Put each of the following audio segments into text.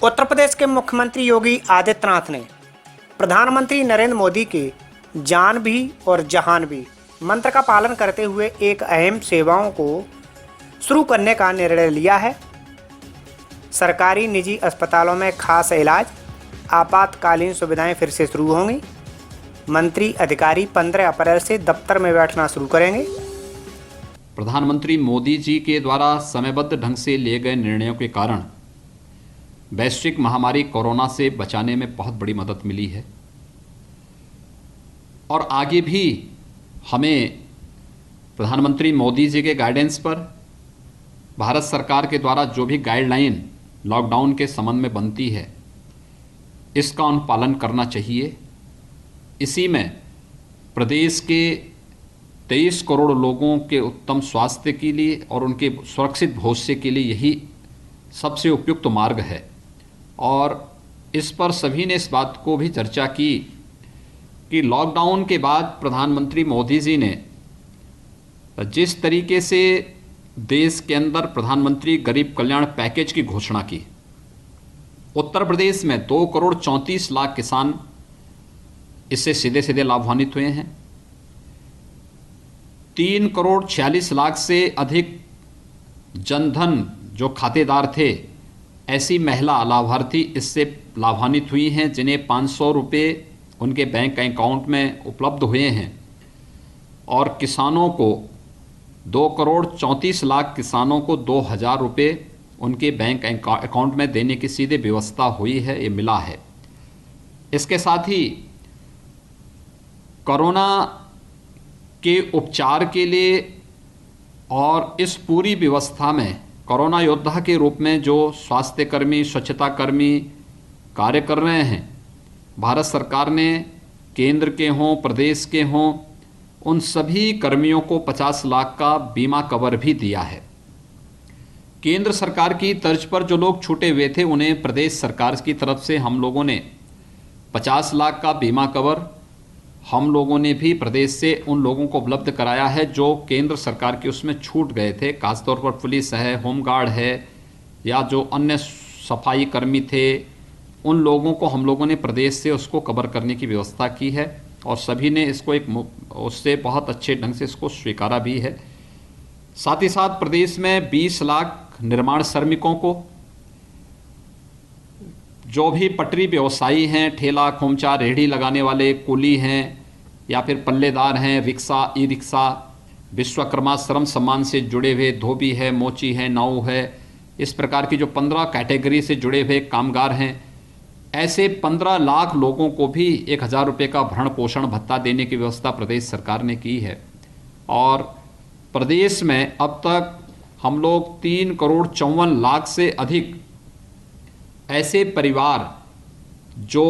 उत्तर प्रदेश के मुख्यमंत्री योगी आदित्यनाथ ने प्रधानमंत्री नरेंद्र मोदी के जान भी और जहान भी मंत्र का पालन करते हुए एक अहम सेवाओं को शुरू करने का निर्णय लिया है। सरकारी निजी अस्पतालों में खास इलाज, आपातकालीन सुविधाएं फिर से शुरू होंगी। मंत्री अधिकारी 15 अप्रैल से दफ्तर में बैठना शुरू करेंगे। प्रधानमंत्री मोदी जी के द्वारा समयबद्ध ढंग से लिए गए निर्णयों के कारण वैश्विक महामारी कोरोना से बचाने में बहुत बड़ी मदद मिली है और आगे भी हमें प्रधानमंत्री मोदी जी के गाइडेंस पर भारत सरकार के द्वारा जो भी गाइडलाइन लॉकडाउन के संबंध में बनती है, इसका अनुपालन करना चाहिए। इसी में प्रदेश के 23 करोड़ लोगों के उत्तम स्वास्थ्य के लिए और उनके सुरक्षित भविष्य के लिए यही सबसे उपयुक्त मार्ग है। और इस पर सभी ने इस बात को भी चर्चा की कि लॉकडाउन के बाद प्रधानमंत्री मोदी जी ने जिस तरीके से देश के अंदर प्रधानमंत्री गरीब कल्याण पैकेज की घोषणा की, उत्तर प्रदेश में 2 करोड़ 34 लाख किसान इससे सीधे सीधे लाभान्वित हुए हैं। 3 करोड़ 46 लाख से अधिक जनधन जो खातेदार थे, ऐसी महिला लाभार्थी इससे लाभान्वित हुई हैं जिन्हें 500 रुपये उनके बैंक अकाउंट में उपलब्ध हुए हैं। और किसानों को 2 करोड़ 34 लाख किसानों को 2000 रुपये उनके बैंक अकाउंट में देने की सीधे व्यवस्था हुई है, ये मिला है। इसके साथ ही कोरोना के उपचार के लिए और इस पूरी व्यवस्था में कोरोना योद्धा के रूप में जो स्वास्थ्य कर्मी, स्वच्छता कर्मी कार्य कर रहे हैं, भारत सरकार ने केंद्र के हों, प्रदेश के हों, उन सभी कर्मियों को 50 लाख का बीमा कवर भी दिया है। केंद्र सरकार की तर्ज पर जो लोग छूटे हुए थे, उन्हें प्रदेश सरकार की तरफ से हम लोगों ने 50 लाख का बीमा कवर हम लोगों ने भी प्रदेश से उन लोगों को उपलब्ध कराया है जो केंद्र सरकार के उसमें छूट गए थे। खासतौर पर पुलिस है, होमगार्ड है या जो अन्य सफाई कर्मी थे, उन लोगों को हम लोगों ने प्रदेश से उसको कवर करने की व्यवस्था की है और सभी ने इसको उससे बहुत अच्छे ढंग से इसको स्वीकारा भी है। साथ ही साथ प्रदेश में 20 लाख निर्माण श्रमिकों को, जो भी पटरी व्यवसायी हैं, ठेला खोमचा रेहड़ी लगाने वाले कुली हैं या फिर पल्लेदार हैं, रिक्शा, ई रिक्शा, विश्वकर्मा श्रम सम्मान से जुड़े हुए धोबी है, मोची है, नाऊ है, इस प्रकार की जो 15 कैटेगरी से जुड़े हुए कामगार हैं, ऐसे 15 लाख लोगों को भी 1000 रुपये का भरण पोषण भत्ता देने की व्यवस्था प्रदेश सरकार ने की है। और प्रदेश में अब तक हम लोग 3 करोड़ 54 लाख से अधिक ऐसे परिवार जो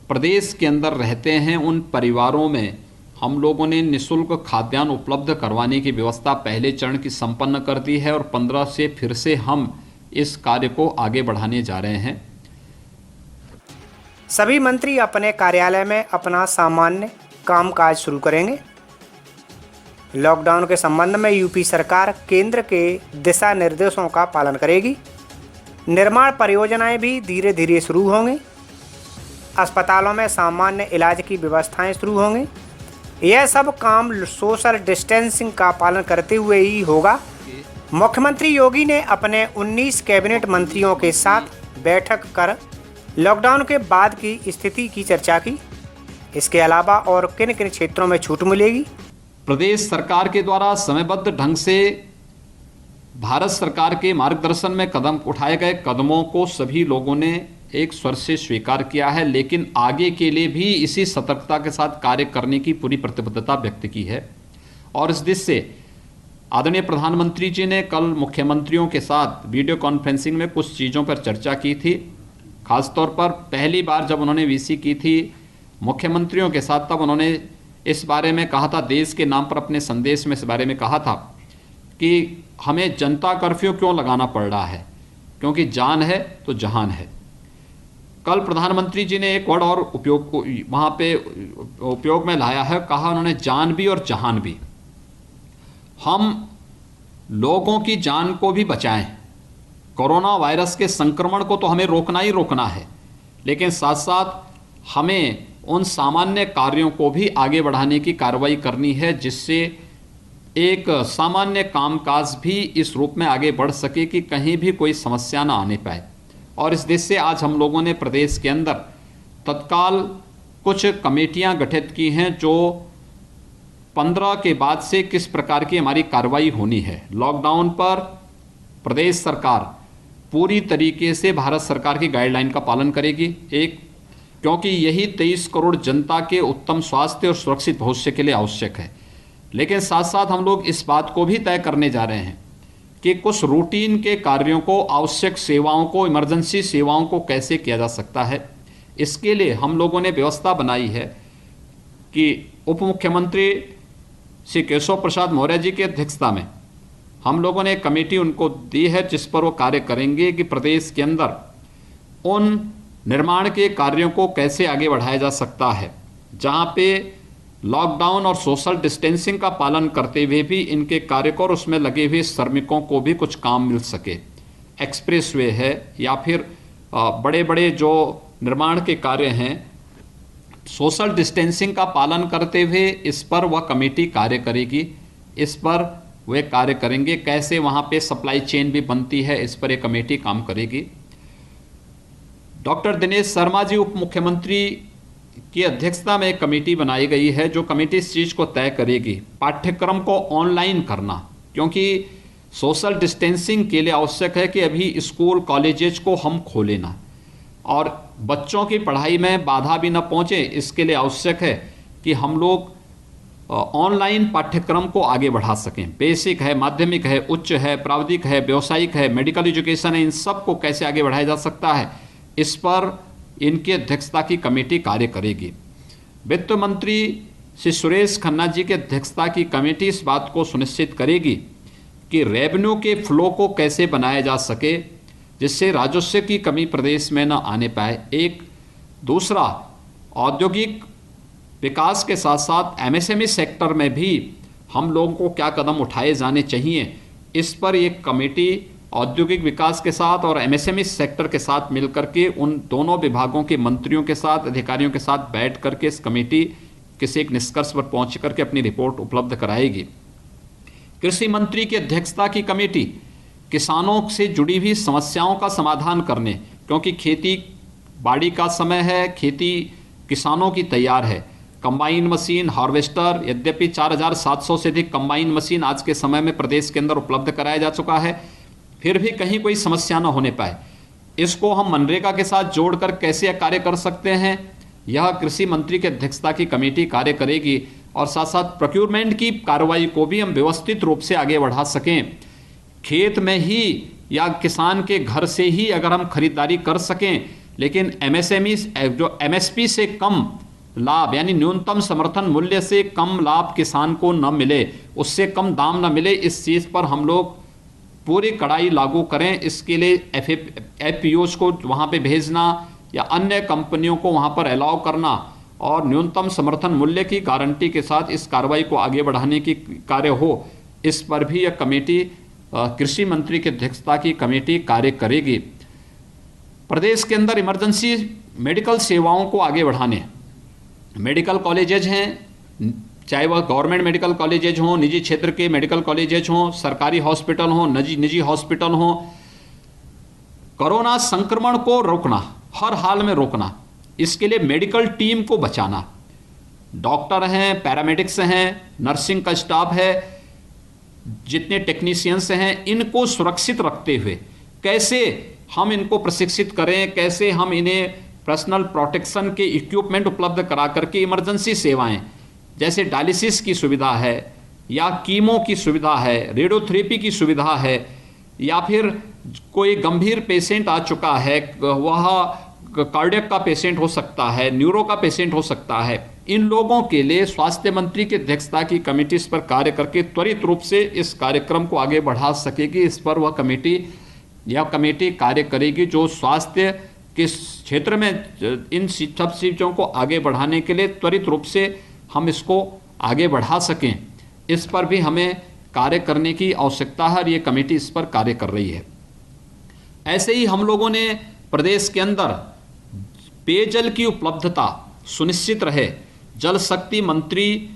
प्रदेश के अंदर रहते हैं, उन परिवारों में हम लोगों ने निःशुल्क खाद्यान्न उपलब्ध करवाने की व्यवस्था पहले चरण की संपन्न कर दी है और 15 से फिर से हम इस कार्य को आगे बढ़ाने जा रहे हैं। सभी मंत्री अपने कार्यालय में अपना सामान्य कामकाज शुरू करेंगे। लॉकडाउन के संबंध में यूपी सरकार केंद्र के दिशा निर्देशों का पालन करेगी। निर्माण परियोजनाएं भी धीरे धीरे शुरू होंगी। अस्पतालों में सामान्य इलाज की व्यवस्थाएं शुरू होंगी। यह सब काम सोशल डिस्टेंसिंग का पालन करते हुए ही होगा। मुख्यमंत्री योगी ने अपने 19 कैबिनेट मंत्रियों के साथ बैठक कर लॉकडाउन के बाद की स्थिति की चर्चा की। इसके अलावा और किन किन क्षेत्रों में छूट मिलेगी? प्रदेश सरकार के द्वारा समयबद्ध ढंग से भारत सरकार के मार्गदर्शन में कदम उठाए गए कदमों को सभी लोगों ने एक स्वर से स्वीकार किया है, लेकिन आगे के लिए भी इसी सतर्कता के साथ कार्य करने की पूरी प्रतिबद्धता व्यक्त की है। और इस दिशा से आदरणीय प्रधानमंत्री जी ने कल मुख्यमंत्रियों के साथ वीडियो कॉन्फ्रेंसिंग में कुछ चीज़ों पर चर्चा की थी। खासतौर पर पहली बार जब उन्होंने वीसी की थी मुख्यमंत्रियों के साथ, तब उन्होंने इस बारे में कहा था, देश के नाम पर अपने संदेश में इस बारे में कहा था कि हमें जनता कर्फ्यू क्यों लगाना पड़ रहा है, क्योंकि जान है तो जहान है। कल प्रधानमंत्री जी ने एक वर्ड और वहाँ पे उपयोग में लाया है, कहा उन्होंने जान भी और जहान भी। हम लोगों की जान को भी बचाएं कोरोना वायरस के संक्रमण को तो हमें रोकना ही रोकना है, लेकिन साथ साथ हमें उन सामान्य कार्यों को भी आगे बढ़ाने की कार्रवाई करनी है, जिससे एक सामान्य कामकाज भी इस रूप में आगे बढ़ सके कि कहीं भी कोई समस्या ना आने पाए। और इस देश से आज हम लोगों ने प्रदेश के अंदर तत्काल कुछ कमेटियां गठित की हैं, जो 15 के बाद से किस प्रकार की हमारी कार्रवाई होनी है। लॉकडाउन पर प्रदेश सरकार पूरी तरीके से भारत सरकार की गाइडलाइन का पालन करेगी, क्योंकि यही 23 करोड़ जनता के उत्तम स्वास्थ्य और सुरक्षित भविष्य के लिए आवश्यक है। लेकिन साथ साथ हम लोग इस बात को भी तय करने जा रहे हैं कि कुछ रूटीन के कार्यों को, आवश्यक सेवाओं को, इमरजेंसी सेवाओं को कैसे किया जा सकता है। इसके लिए हम लोगों ने व्यवस्था बनाई है कि उप मुख्यमंत्री श्री केशव प्रसाद मौर्य जी की अध्यक्षता में हम लोगों ने एक कमेटी उनको दी है, जिस पर वो कार्य करेंगे कि प्रदेश के अंदर उन निर्माण के कार्यों को कैसे आगे बढ़ाया जा सकता है, जहाँ पे लॉकडाउन और सोशल डिस्टेंसिंग का पालन करते हुए भी इनके कार्य को और उसमें लगे हुए श्रमिकों को भी कुछ काम मिल सके। एक्सप्रेसवे है या फिर बड़े बड़े जो निर्माण के कार्य हैं, सोशल डिस्टेंसिंग का पालन करते हुए इस पर वह कमेटी कार्य करेगी। इस पर वे कार्य करेंगे, कैसे वहाँ पे सप्लाई चेन भी बनती है, इस पर एक कमेटी काम करेगी। डॉक्टर दिनेश शर्मा जी उप मुख्यमंत्री की अध्यक्षता में एक कमेटी बनाई गई है, जो कमेटी इस चीज़ को तय करेगी पाठ्यक्रम को ऑनलाइन करना, क्योंकि सोशल डिस्टेंसिंग के लिए आवश्यक है कि अभी स्कूल कॉलेजेस को हम खोलें ना, और बच्चों की पढ़ाई में बाधा भी न पहुंचे, इसके लिए आवश्यक है कि हम लोग ऑनलाइन पाठ्यक्रम को आगे बढ़ा सकें। बेसिक है, माध्यमिक है, उच्च है, प्राविधिक है, व्यावसायिक है, मेडिकल एजुकेशन है, इन सब को कैसे आगे बढ़ाया जा सकता है, इस पर इनकी अध्यक्षता की कमेटी कार्य करेगी। वित्त मंत्री श्री सुरेश खन्ना जी की अध्यक्षता की कमेटी इस बात को सुनिश्चित करेगी कि रेवेन्यू के फ्लो को कैसे बनाया जा सके, जिससे राजस्व की कमी प्रदेश में न आने पाए। एक दूसरा, औद्योगिक विकास के साथ साथ एमएसएमई सेक्टर में भी हम लोगों को क्या कदम उठाए जाने चाहिए, इस पर एक कमेटी औद्योगिक विकास के साथ और एमएसएमई सेक्टर के साथ मिलकर के उन दोनों विभागों के मंत्रियों के साथ, अधिकारियों के साथ बैठ करके इस कमेटी किसी एक निष्कर्ष पर पहुंच करके अपनी रिपोर्ट उपलब्ध कराएगी। कृषि मंत्री की अध्यक्षता की कमेटी किसानों से जुड़ी हुई समस्याओं का समाधान करने, क्योंकि खेती बाड़ी का समय है, खेती किसानों की तैयार है। कंबाइन मशीन, हार्वेस्टर, यद्यपि 4700 से अधिक कंबाइन मशीन आज के समय में प्रदेश के अंदर उपलब्ध कराया जा चुका है, फिर भी कहीं कोई समस्या न होने पाए। इसको हम मनरेगा के साथ जोड़कर कैसे कार्य कर सकते हैं, यह कृषि मंत्री की अध्यक्षता की कमेटी कार्य करेगी। और साथ साथ प्रोक्योरमेंट की कार्रवाई को भी हम व्यवस्थित रूप से आगे बढ़ा सकें। खेत में ही या किसान के घर से ही अगर हम खरीदारी कर सकें, लेकिन एमएसएमई जो एमएसपी से कम लाभ यानी न्यूनतम समर्थन मूल्य से कम लाभ किसान को न मिले, उससे कम दाम न मिले, इस चीज़ पर हम लोग पूरी कड़ाई लागू करें। इसके लिए एफपीओज को वहाँ पे भेजना या अन्य कंपनियों को वहाँ पर अलाउ करना और न्यूनतम समर्थन मूल्य की गारंटी के साथ इस कार्रवाई को आगे बढ़ाने की कार्य हो, इस पर भी यह कमेटी कृषि मंत्री की अध्यक्षता की कमेटी कार्य करेगी। प्रदेश के अंदर इमरजेंसी मेडिकल सेवाओं को आगे बढ़ाने, मेडिकल कॉलेजेज हैं, चाहे वह गवर्नमेंट मेडिकल कॉलेजेज हों, निजी क्षेत्र के मेडिकल कॉलेजेज हों, सरकारी हॉस्पिटल हों, निजी हॉस्पिटल हों, कोरोना संक्रमण को रोकना, हर हाल में रोकना, इसके लिए मेडिकल टीम को बचाना, डॉक्टर हैं, पैरामेडिक्स हैं, नर्सिंग का स्टाफ है, जितने टेक्नीशियंस हैं, इनको सुरक्षित रखते हुए कैसे हम इनको प्रशिक्षित करें, कैसे हम इन्हें पर्सनल प्रोटेक्शन के इक्विपमेंट उपलब्ध करा करके इमरजेंसी सेवाएं जैसे डायलिसिस की सुविधा है या कीमो की सुविधा है, रेडियोथेरेपी की सुविधा है, या फिर कोई गंभीर पेशेंट आ चुका है, वह कार्डियक का पेशेंट हो सकता है, न्यूरो का पेशेंट हो सकता है, इन लोगों के लिए स्वास्थ्य मंत्री की अध्यक्षता की कमेटी इस पर कार्य करके त्वरित रूप से इस कार्यक्रम को आगे बढ़ा सकेगी। इस पर वह कमेटी कार्य करेगी जो स्वास्थ्य के क्षेत्र में इन सब चीज़ों को आगे बढ़ाने के लिए त्वरित रूप से हम इसको आगे बढ़ा सकें, इस पर भी हमें कार्य करने की आवश्यकता है और ये कमेटी इस पर कार्य कर रही है। ऐसे ही हम लोगों ने प्रदेश के अंदर पेयजल की उपलब्धता सुनिश्चित रहे, जल शक्ति मंत्री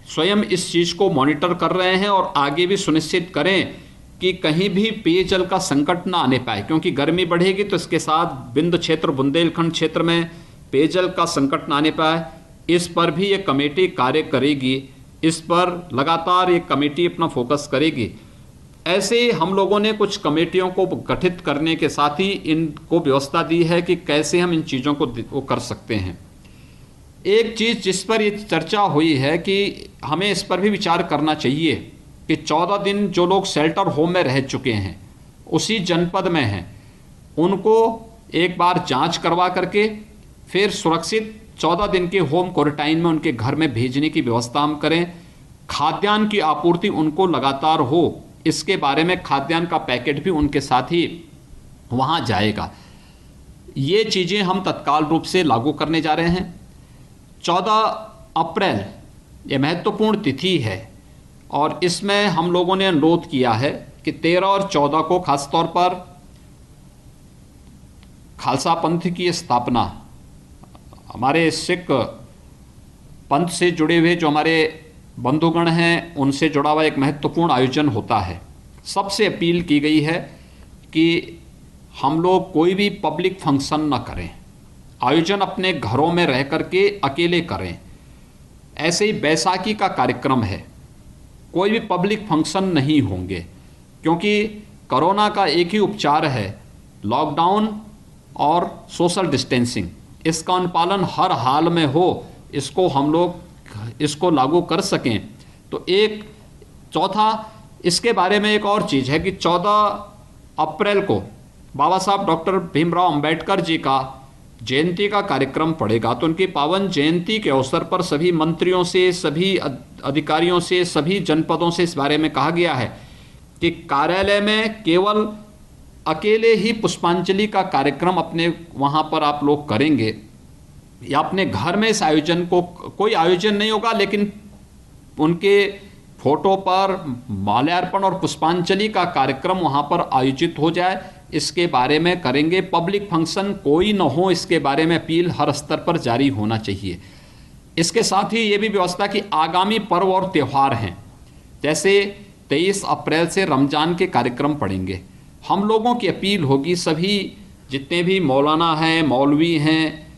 स्वयं इस चीज़ को मॉनिटर कर रहे हैं और आगे भी सुनिश्चित करें कि कहीं भी पेयजल का संकट ना आने पाए, क्योंकि गर्मी बढ़ेगी तो इसके साथ बिंद क्षेत्र बुंदेलखंड क्षेत्र में पेयजल का संकट ना आने पाए। इस पर भी ये कमेटी कार्य करेगी, इस पर लगातार ये कमेटी अपना फोकस करेगी। ऐसे हम लोगों ने कुछ कमेटियों को गठित करने के साथ ही इनको व्यवस्था दी है कि कैसे हम इन चीज़ों को वो कर सकते हैं। एक चीज़ जिस पर ये चर्चा हुई है कि हमें इस पर भी विचार करना चाहिए कि 14 दिन जो लोग शेल्टर होम में रह चुके हैं, उसी जनपद में हैं, उनको एक बार जांच करवा करके फिर सुरक्षित 14 दिन के होम क्वारंटाइन में उनके घर में भेजने की व्यवस्था हम करें। खाद्यान्न की आपूर्ति उनको लगातार हो, इसके बारे में खाद्यान्न का पैकेट भी उनके साथ ही वहाँ जाएगा। ये चीज़ें हम तत्काल रूप से लागू करने जा रहे हैं। 14 अप्रैल ये महत्वपूर्ण तिथि है और इसमें हम लोगों ने अनुरोध किया है कि 13 और 14 को खासतौर पर खालसा पंथ की स्थापना, हमारे सिख पंथ से जुड़े हुए जो हमारे बंधुगण हैं उनसे जुड़ा हुआ एक महत्वपूर्ण आयोजन होता है। सबसे अपील की गई है कि हम लोग कोई भी पब्लिक फंक्शन न करें, आयोजन अपने घरों में रह करके अकेले करें। ऐसे ही बैसाखी का कार्यक्रम है, कोई भी पब्लिक फंक्शन नहीं होंगे, क्योंकि कोरोना का एक ही उपचार है, लॉकडाउन और सोशल डिस्टेंसिंग। इसका अनुपालन हर हाल में हो, इसको हम लोग इसको लागू कर सकें। तो एक चौथा, इसके बारे में एक और चीज़ है कि 14 अप्रैल को बाबा साहब डॉक्टर भीमराव अंबेडकर जी का जयंती का कार्यक्रम पड़ेगा। तो उनकी पावन जयंती के अवसर पर सभी मंत्रियों से, सभी अधिकारियों से, सभी जनपदों से इस बारे में कहा गया है कि कार्यालय में केवल अकेले ही पुष्पांजलि का कार्यक्रम अपने वहाँ पर आप लोग करेंगे, या अपने घर में इस आयोजन को, कोई आयोजन नहीं होगा लेकिन उनके फोटो पर माल्यार्पण और पुष्पांजलि का कार्यक्रम वहाँ पर आयोजित हो जाए, इसके बारे में करेंगे। पब्लिक फंक्शन कोई न हो, इसके बारे में अपील हर स्तर पर जारी होना चाहिए। इसके साथ ही ये भी व्यवस्था कि आगामी पर्व और त्यौहार हैं, जैसे 23 अप्रैल से रमज़ान के कार्यक्रम पड़ेंगे। हम लोगों की अपील होगी, सभी जितने भी मौलाना हैं, मौलवी हैं,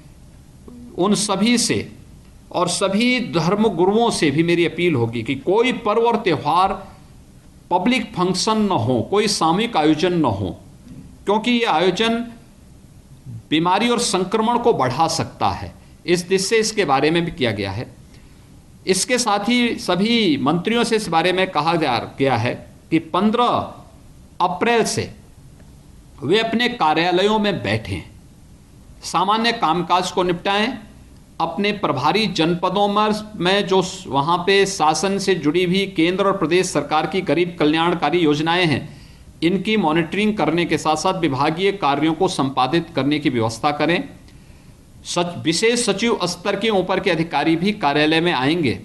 उन सभी से और सभी धर्म गुरुओं से भी मेरी अपील होगी कि कोई पर्व और त्यौहार पब्लिक फंक्शन न हो, कोई सामूहिक आयोजन न हो, क्योंकि ये आयोजन बीमारी और संक्रमण को बढ़ा सकता है। इस दृष्टि से इसके बारे में भी किया गया है। इसके साथ ही सभी मंत्रियों से इस बारे में कहा गया है कि 15 अप्रैल से वे अपने कार्यालयों में बैठें, सामान्य कामकाज को निपटाएं, अपने प्रभारी जनपदों में जो वहाँ पे शासन से जुड़ी हुई केंद्र और प्रदेश सरकार की गरीब कल्याणकारी योजनाएं हैं, इनकी मॉनिटरिंग करने के साथ साथ विभागीय कार्यों को संपादित करने की व्यवस्था करें। विशेष सचिव स्तर के ऊपर के अधिकारी भी कार्यालय में आएंगे।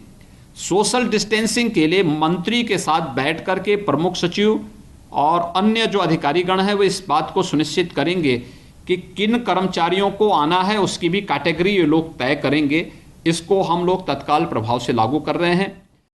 सोशल डिस्टेंसिंग के लिए मंत्री के साथ बैठ करके प्रमुख सचिव और अन्य जो अधिकारीगण हैं वो इस बात को सुनिश्चित करेंगे कि किन कर्मचारियों को आना है, उसकी भी कैटेगरी ये लोग तय करेंगे। इसको हम लोग तत्काल प्रभाव से लागू कर रहे हैं।